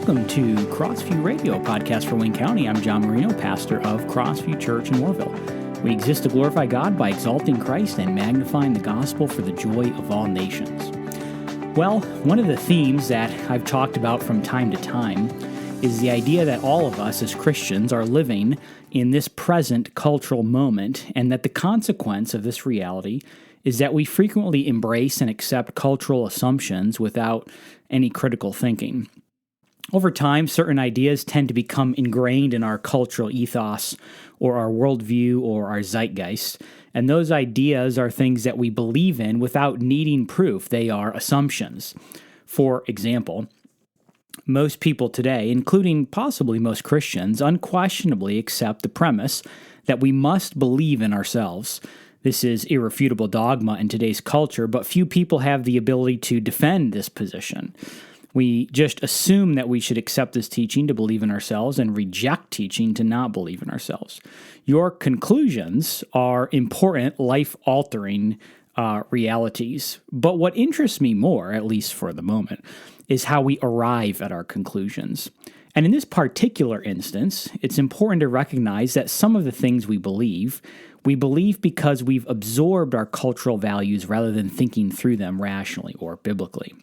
welcome to CrossViewRadio, a podcast for Wayne County. I'm John Marino, pastor of CrossView Church in Moorville. We exist to glorify God by exalting Christ and magnifying the gospel for the joy of all nations. Well, one of the themes that I've talked about from time to time is the idea that all of us as Christians are living in this present cultural moment, and that the consequence of this reality is that we frequently embrace and accept cultural assumptions without any critical thinking. Over time, certain ideas tend to become ingrained in our cultural ethos or our worldview or our zeitgeist, and those ideas are things that we believe in without needing proof. They are assumptions. For example, most people today, including possibly most Christians, unquestionably accept the premise that we must believe in ourselves. This is irrefutable dogma in today's culture, but few people have the ability to defend this position. We just assume that we should accept this teaching to believe in ourselves and reject teaching to not believe in ourselves. Your conclusions are important, life-altering realities. But what interests me more, at least for the moment, is how we arrive at our conclusions. And in this particular instance, it's important to recognize that some of the things we believe because we've absorbed our cultural values rather than thinking through them rationally or biblically.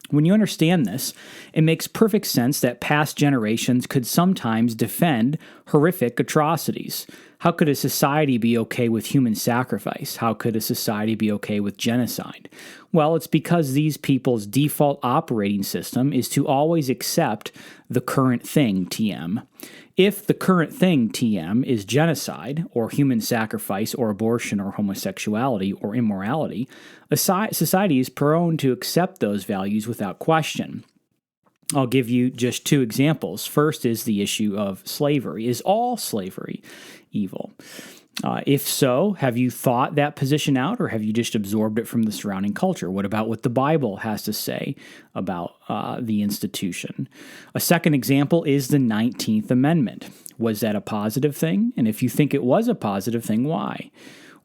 When you understand this, it makes perfect sense that past generations could sometimes defend horrific atrocities. How could a society be okay with human sacrifice? How could a society be okay with genocide? Well, it's because these people's default operating system is to always accept the current thing, TM. If the current thing, TM, is genocide, or human sacrifice, or abortion, or homosexuality, or immorality, a society is prone to accept those values without question. I'll give you just two examples. First is the issue of slavery. Is all slavery evil? If so, have you thought that position out, or have you just absorbed it from the surrounding culture? What about what the Bible has to say about the institution? A second example is the 19th Amendment. Was that a positive thing? And if you think it was a positive thing, why?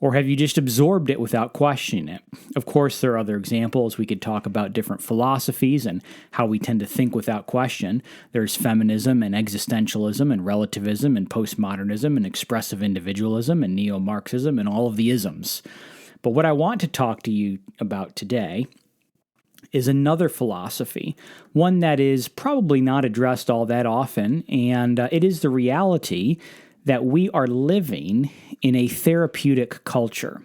Or have you just absorbed it without questioning it? Of course, there are other examples. We could talk about different philosophies and how we tend to think without question. There's feminism and existentialism and relativism and postmodernism and expressive individualism and neo-Marxism and all of the isms. But what I want to talk to you about today is another philosophy, one that is probably not addressed all that often, and it is the reality that we are living in a therapeutic culture.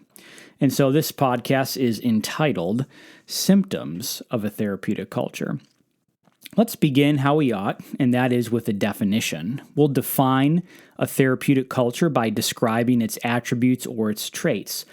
And so this podcast is entitled Symptoms of a Therapeutic Culture. Let's begin how we ought, and that is with a definition. We'll define a therapeutic culture by describing its attributes or its traits.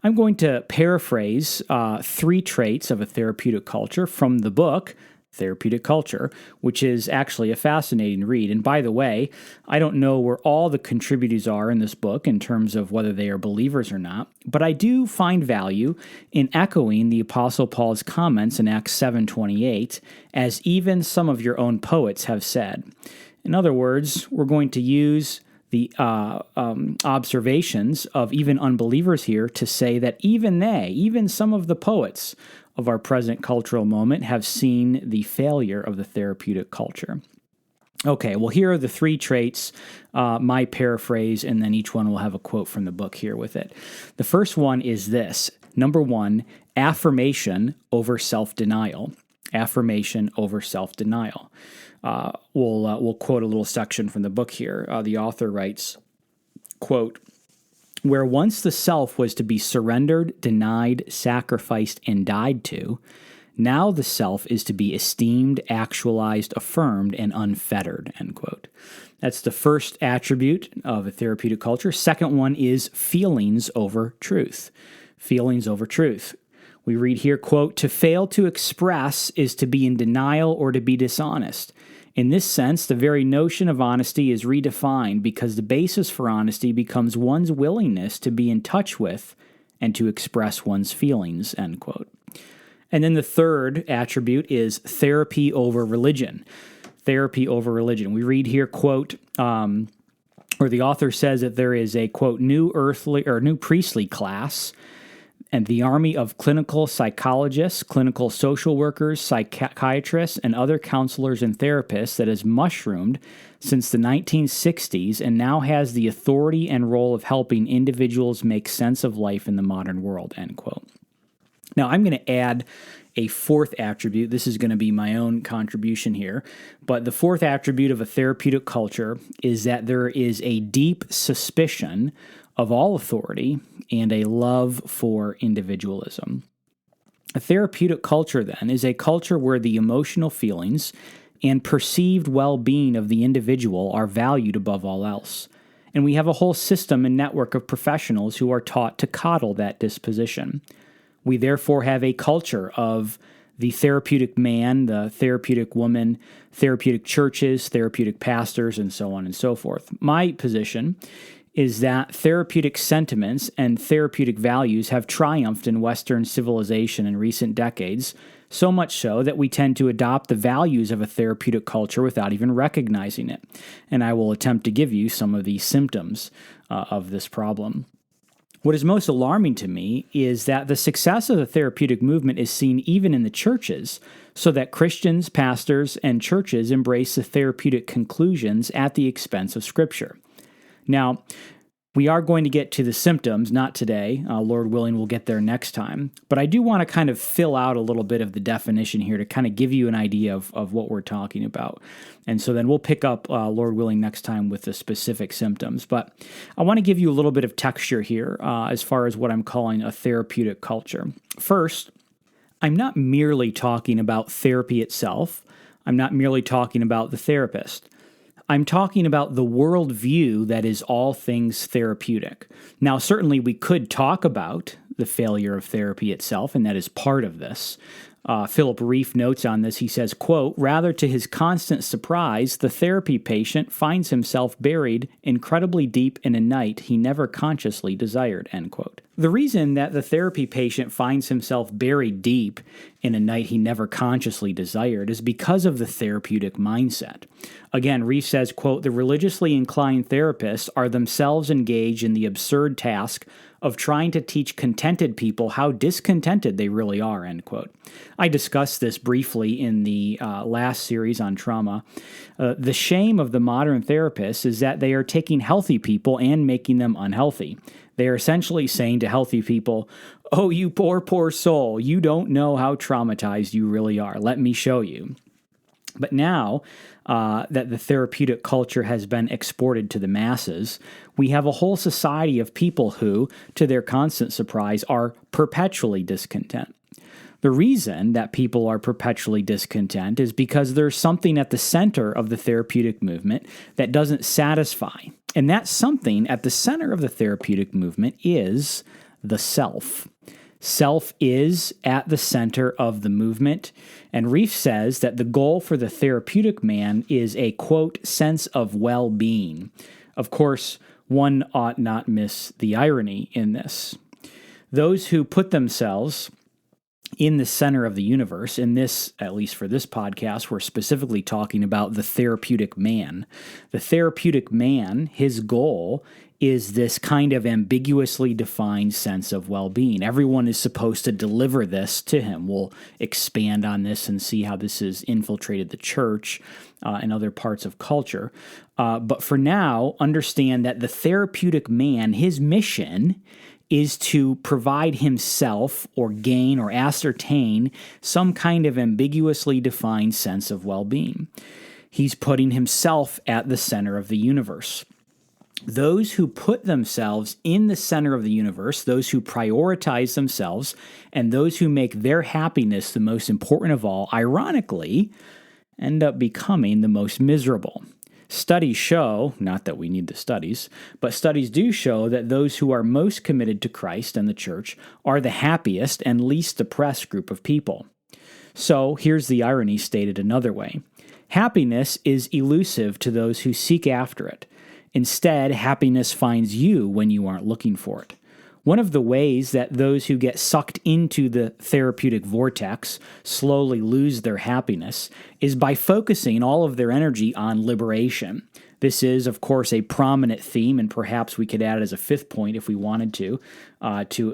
I'm going to paraphrase 3 traits of a therapeutic culture from the book Therapeutic Culture, which is actually a fascinating read. And by the way, I don't know where all the contributors are in this book in terms of whether they are believers or not, but I do find value in echoing the Apostle Paul's comments in Acts 7:28, as even some of your own poets have said. In other words, we're going to use the observations of even unbelievers here to say that even some of the poets of our present cultural moment have seen the failure of the therapeutic culture. Okay, well, here are the 3 traits, my paraphrase, and then each one will have a quote from the book here with it. The first one is this. Number 1, affirmation over self-denial. Affirmation over self-denial. We'll quote a little section from the book here. The author writes, quote, "Where once the self was to be surrendered, denied, sacrificed, and died to, now the self is to be esteemed, actualized, affirmed, and unfettered," end quote. That's the first attribute of a therapeutic culture. Second one is feelings over truth. Feelings over truth. We read here, quote, "To fail to express is to be in denial or to be dishonest. In this sense, the very notion of honesty is redefined because the basis for honesty becomes one's willingness to be in touch with and to express one's feelings," end quote. And then the third attribute is therapy over religion. Therapy over religion. We read here, quote, or the author says that there is a, quote, new priestly class and the army of clinical psychologists, clinical social workers, psychiatrists, and other counselors and therapists that has mushroomed since the 1960s and now has the authority and role of helping individuals make sense of life in the modern world, end quote. Now, I'm going to add a fourth attribute. This is going to be my own contribution here. But the fourth attribute of a therapeutic culture is that there is a deep suspicion of all authority and a love for individualism. A therapeutic culture, then, is a culture where the emotional feelings and perceived well-being of the individual are valued above all else. And we have a whole system and network of professionals who are taught to coddle that disposition. We therefore have a culture of the therapeutic man, the therapeutic woman, therapeutic churches, therapeutic pastors, and so on and so forth. My position is that therapeutic sentiments and therapeutic values have triumphed in Western civilization in recent decades, so much so that we tend to adopt the values of a therapeutic culture without even recognizing it. And I will attempt to give you some of the symptoms of this problem. What is most alarming to me is that the success of the therapeutic movement is seen even in the churches, so that Christians, pastors, and churches embrace the therapeutic conclusions at the expense of Scripture. Now, we are going to get to the symptoms, not today. Lord willing, we'll get there next time. But I do want to kind of fill out a little bit of the definition here to kind of give you an idea of what we're talking about. And so then we'll pick up, Lord willing, next time with the specific symptoms. But I want to give you a little bit of texture here as far as what I'm calling a therapeutic culture. First, I'm not merely talking about therapy itself. I'm not merely talking about the therapist. I'm talking about the worldview that is all things therapeutic. Now, certainly we could talk about the failure of therapy itself, and that is part of this. Philip Reef notes on this, he says, quote, "Rather to his constant surprise, the therapy patient finds himself buried incredibly deep in a night he never consciously desired," end quote. The reason that the therapy patient finds himself buried deep in a night he never consciously desired is because of the therapeutic mindset. Again, Reef says, quote, "The religiously inclined therapists are themselves engaged in the absurd task of trying to teach contented people how discontented they really are," end quote. I discussed this briefly in the last series on trauma. The shame of the modern therapists is that they are taking healthy people and making them unhealthy. They are essentially saying to healthy people, "Oh, you poor, poor soul, you don't know how traumatized you really are. Let me show you." But now that the therapeutic culture has been exported to the masses, we have a whole society of people who, to their constant surprise, are perpetually discontent. The reason that people are perpetually discontent is because there's something at the center of the therapeutic movement that doesn't satisfy. And that something at the center of the therapeutic movement is the self. Self is at the center of the movement, and Reef says that the goal for the therapeutic man is a, quote, "sense of well-being." Of course, one ought not miss the irony in this. Those who put themselves in the center of the universe, in this, at least for this podcast, we're specifically talking about the therapeutic man. The therapeutic man, his goal is this kind of ambiguously defined sense of well-being. Everyone is supposed to deliver this to him. We'll expand on this and see how this has infiltrated the church and other parts of culture. But for now, understand that the therapeutic man, his mission is to provide himself or gain or ascertain some kind of ambiguously defined sense of well-being. He's putting himself at the center of the universe. Those who put themselves in the center of the universe, those who prioritize themselves, and those who make their happiness the most important of all, ironically, end up becoming the most miserable. Studies show, not that we need the studies, but studies do show that those who are most committed to Christ and the church are the happiest and least depressed group of people. So here's the irony stated another way. Happiness is elusive to those who seek after it. Instead, happiness finds you when you aren't looking for it. One of the ways that those who get sucked into the therapeutic vortex slowly lose their happiness is by focusing all of their energy on liberation. This is, of course, a prominent theme, and perhaps we could add as a fifth point if we wanted to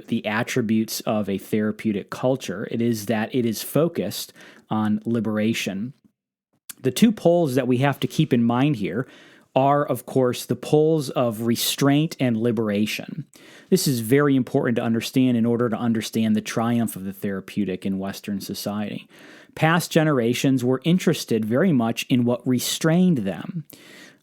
the attributes of a therapeutic culture. It is that it is focused on liberation. The two poles that we have to keep in mind here are, of course, the poles of restraint and liberation. This is very important to understand in order to understand the triumph of the therapeutic in Western society. Past generations were interested very much in what restrained them,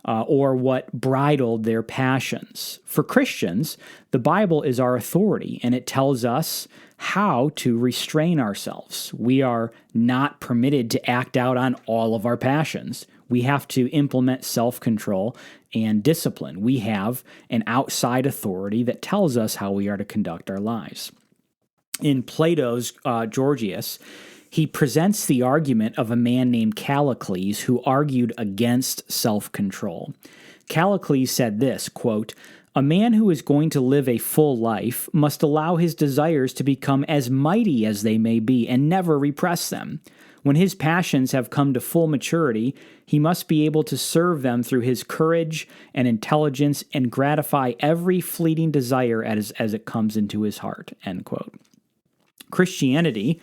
or what bridled their passions. For Christians, the Bible is our authority, and it tells us how to restrain ourselves. We are not permitted to act out on all of our passions. We have to implement self-control and discipline. We have an outside authority that tells us how we are to conduct our lives. In Plato's Gorgias, he presents the argument of a man named Callicles who argued against self-control. Callicles said this, quote, "A man who is going to live a full life must allow his desires to become as mighty as they may be and never repress them. When his passions have come to full maturity, he must be able to serve them through his courage and intelligence and gratify every fleeting desire as it comes into his heart." End quote. Christianity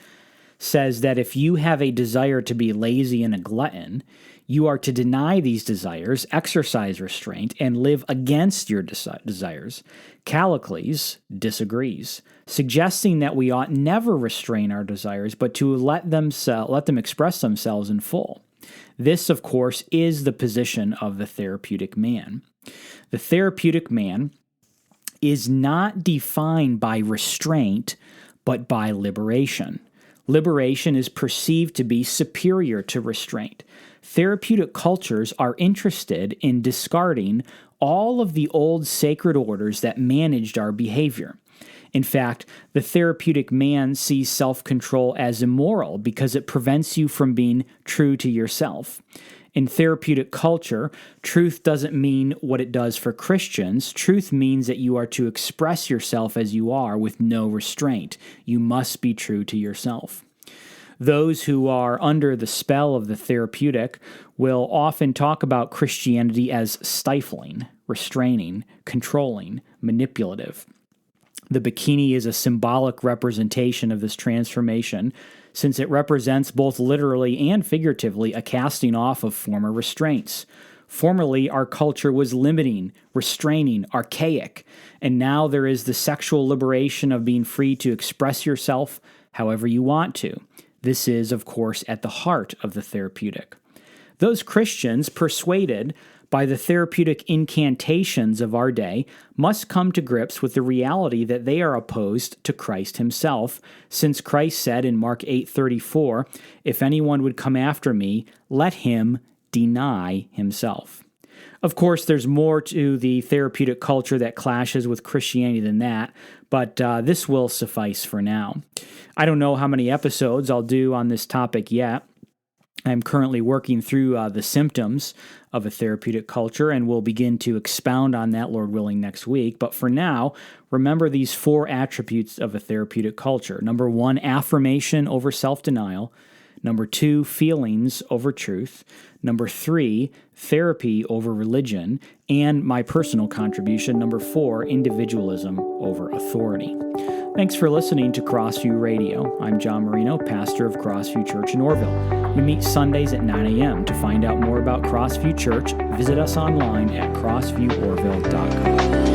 says that if you have a desire to be lazy and a glutton, you are to deny these desires, exercise restraint, and live against your desires. Callicles disagrees, suggesting that we ought never restrain our desires, but to let them express themselves in full. This, of course, is the position of the therapeutic man. The therapeutic man is not defined by restraint, but by liberation. Liberation is perceived to be superior to restraint. Therapeutic cultures are interested in discarding all of the old sacred orders that managed our behavior. In fact, the therapeutic man sees self-control as immoral because it prevents you from being true to yourself. In therapeutic culture, truth doesn't mean what it does for Christians. Truth means that you are to express yourself as you are with no restraint. You must be true to yourself. Those who are under the spell of the therapeutic will often talk about Christianity as stifling, restraining, controlling, manipulative. The bikini is a symbolic representation of this transformation, since it represents both literally and figuratively a casting off of former restraints. Formerly, our culture was limiting, restraining, archaic, and now there is the sexual liberation of being free to express yourself however you want to. This is, of course, at the heart of the therapeutic. Those Christians persuaded by the therapeutic incantations of our day must come to grips with the reality that they are opposed to Christ himself, since Christ said in Mark 8:34, "If anyone would come after me, let him deny himself." Of course, there's more to the therapeutic culture that clashes with Christianity than that, but this will suffice for now. I don't know how many episodes I'll do on this topic yet. I'm currently working through the symptoms of a therapeutic culture, and we'll begin to expound on that, Lord willing, next week. But for now, remember these 4 attributes of a therapeutic culture. Number 1, affirmation over self-denial. Number 2, feelings over truth. Number 3, therapy over religion. And my personal contribution, number 4, individualism over authority. Thanks for listening to CrossView Radio. I'm John Marino, pastor of CrossView Church in Orville. We meet Sundays at 9 a.m. To find out more about CrossView Church, visit us online at crossvieworville.com.